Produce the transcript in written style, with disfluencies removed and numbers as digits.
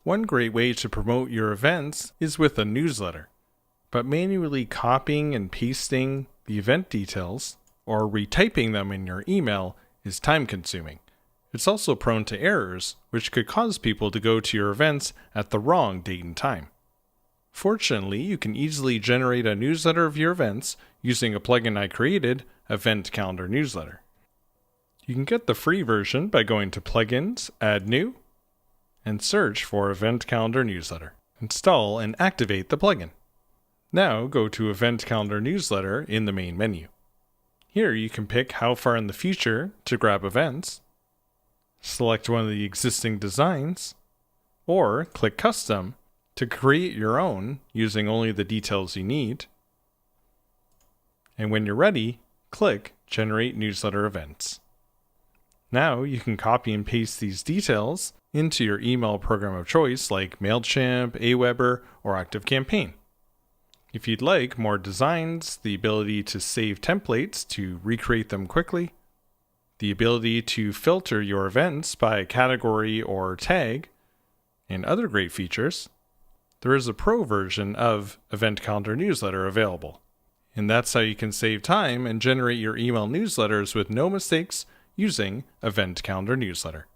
One great way to promote your events is with a newsletter, but manually copying and pasting the event details or retyping them in your email is time-consuming. It's also prone to errors, which could cause people to go to your events at the wrong date and time. Fortunately, you can easily generate a newsletter of your events using a plugin I created, Event Calendar Newsletter. You can get the free version by going to Plugins, Add New, and search for Event Calendar Newsletter. Install and activate the plugin. Now go to Event Calendar Newsletter in the main menu. Here you can pick how far in the future to grab events, select one of the existing designs, or click Custom to create your own using only the details you need. And when you're ready, click Generate Newsletter Events. Now you can copy and paste these details into your email program of choice like MailChimp, Aweber, or ActiveCampaign. If you'd like more designs, the ability to save templates to recreate them quickly, the ability to filter your events by category or tag, and other great features, there is a pro version of Event Calendar Newsletter available. And that's how you can save time and generate your email newsletters with no mistakes using Event Calendar Newsletter.